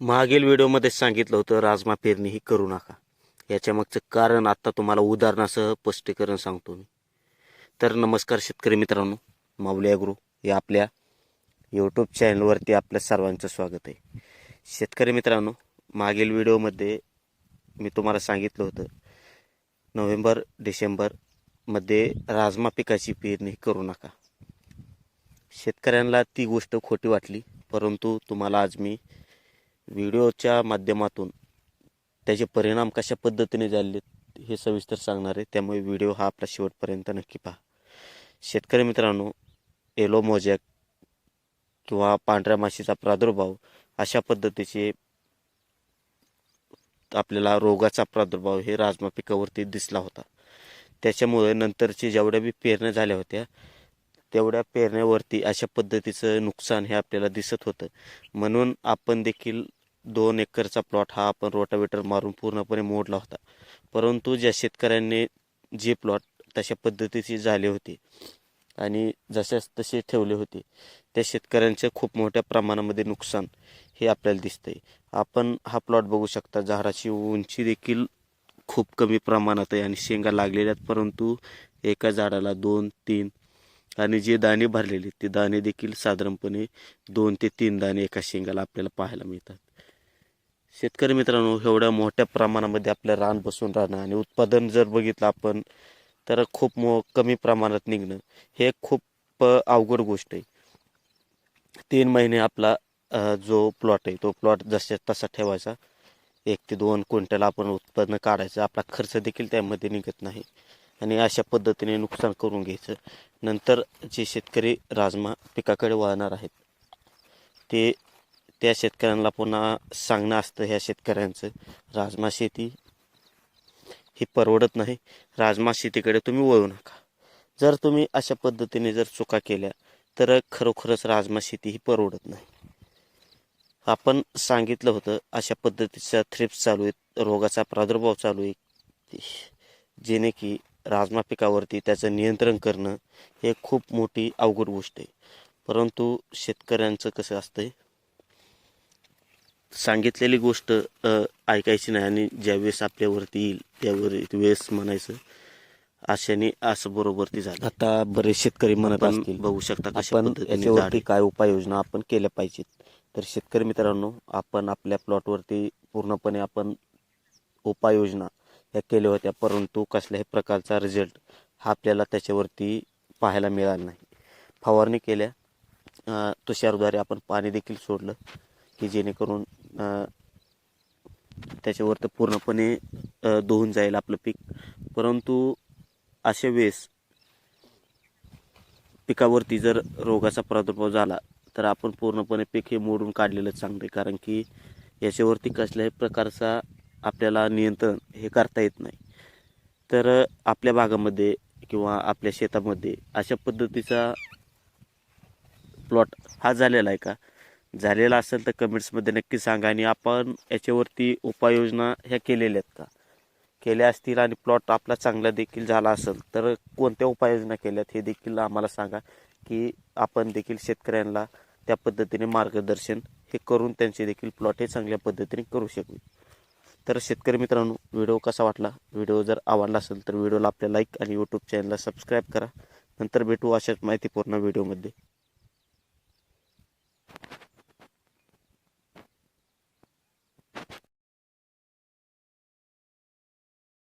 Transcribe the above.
मागील व्हिडिओमध्ये सांगितलं होतं राजमा पेरणी ही करू नका. याच्या मागचं कारण आता तुम्हाला उदाहरणासह स्पष्टीकरण सांगतो मी. तर नमस्कार शेतकरी मित्रांनो, माऊली ॲग्रो या आपल्या यूट्यूब चॅनलवरती आपल्या सर्वांचं स्वागत आहे. शेतकरी मित्रांनो, मागील व्हिडिओमध्ये मी तुम्हाला सांगितलं होतं नोव्हेंबर-डिसेंबरमध्ये राजमा पिकाची पेरणी करू नका. शेतकऱ्यांना ती गोष्ट खोटी वाटली, परंतु तुम्हाला आज मी व्हिडिओच्या माध्यमातून त्याचे परिणाम कशा पद्धतीने झाले हे सविस्तर सांगणार आहे. त्यामुळे व्हिडिओ हा आपला शेवटपर्यंत नक्की पहा. शेतकरी मित्रांनो, येलो मोजॅक किंवा पांढऱ्या माशीचा प्रादुर्भाव अशा पद्धतीचे आपल्याला रोगाचा प्रादुर्भाव हे राजमा पिकावरती दिसला होता. त्याच्यामुळे नंतरची जेवढ्या बी पेरण्या झाल्या होत्या तेवढ्या पेरण्यावरती अशा पद्धतीचं नुकसान हे आपल्याला दिसत होतं. म्हणून आपण देखील 2 एकरचा प्लॉट हा आपण रोटावेटर मारून पूर्णपणे मोडला होता. परंतु ज्या शेतकऱ्यांनी जे प्लॉट तशा पद्धतीचे झाले होते आणि जशाच तसे ठेवले होते त्या शेतकऱ्यांचे खूप मोठ्या प्रमाणामध्ये नुकसान हे आपल्याला दिसतंय. आपण हा प्लॉट बघू शकता, झाडाची उंची देखील खूप कमी प्रमाणात आहे आणि शेंगा लागलेल्या आहेत, परंतु एका झाडाला 2-3 आणि जे दाणे भरलेले ते दाणे देखील साधारणपणे 2 ते 3 दाणे एका शेंगाला आपल्याला पाहायला मिळतात. शेतकरी मित्रांनो, एवढ्या मोठ्या प्रमाणामध्ये आपलं रान बसून राहणं आणि उत्पादन जर बघितलं आपण तर खूप कमी प्रमाणात निघणं हे खूप अवघड गोष्ट आहे. 3 महिने आपला जो प्लॉट आहे तो प्लॉट जसा तसा ठेवायचा. 1 ते 2 क्विंटल आपण उत्पन्न काढायचं. आपला खर्च देखील त्यामध्ये निघत नाही आणि अशा पद्धतीने नुकसान करून घ्यायचं. नंतर जे शेतकरी राजमा पिकाकडे वळणार आहेत ते त्या शेतकऱ्यांना पुन्हा सांगणं असतं, ह्या शेतकऱ्यांचं राजमा शेती ही परवडत नाही, राजमा शेतीकडे तुम्ही वळू नका. जर तुम्ही अशा पद्धतीने जर चुका केल्या तर खरोखरच राजमा शेती ही परवडत नाही. आपण सांगितलं होतं अशा पद्धतीचा थ्रिप्स चालू आहे, रोगाचा प्रादुर्भाव चालू आहे, जेणे की राजमा पिकावरती त्याचं नियंत्रण करणं हे खूप मोठी अवघड गोष्ट आहे. परंतु शेतकऱ्यांचं कसं असतंय, सांगितलेली गोष्ट ऐकायची नाही आणि ज्यावेळेस आपल्यावरती येईल त्यावेळेस म्हणायचं आशाने असं बरोबर ती झालं. आता बरेच शेतकरी म्हणत असतील, बघू शकता आपण याच्यावरती काय उपाययोजना आपण केल्या पाहिजेत. तर शेतकरी मित्रांनो, आपण आपल्या प्लॉटवरती पूर्णपणे आपण उपाययोजना ह्या केल्या होत्या, परंतु कसल्याही प्रकारचा रिझल्ट हा आपल्याला त्याच्यावरती पाहायला मिळाला नाही. फवारणी केल्या, तुषारद्वारे आपण पाणी देखील सोडलं की जेणेकरून त्याच्यावर पूर्णपणे धुवून जाईल आपलं पीक. परंतु अशा वेळेस पिकावरती जर रोगाचा प्रादुर्भाव झाला तर आपण पूर्णपणे पीक हे मोडून काढलेलं चांगलं, कारण की याच्यावरती कसल्याही प्रकारचा आपल्याला नियंत्रण हे करता येत नाही. तर आपल्या भागामध्ये किंवा आपल्या शेतामध्ये अशा पद्धतीचा प्लॉट हा झालेला आहे का? झालेला असेल तर कमेंट्समध्ये नक्की सांगा आणि आपण याच्यावरती उपाययोजना ह्या केलेल्या आहेत का? केल्या असतील आणि प्लॉट आपला चांगला देखील झाला असेल तर कोणत्या उपाययोजना केल्यात हे देखील आम्हाला सांगा, की आपण देखील शेतकऱ्यांना त्या पद्धतीने मार्गदर्शन हे करून त्यांचे देखील प्लॉट हे चांगल्या पद्धतीने करू शकू. तर शेतकरी मित्रांनो, व्हिडिओ कसा वाटला? व्हिडिओ जर आवडला असेल तर व्हिडिओला आपल्या लाईक आणि यूट्यूब चॅनलला सबस्क्राईब करा. नंतर भेटू अशाच माहितीपूर्ण व्हिडिओमध्ये.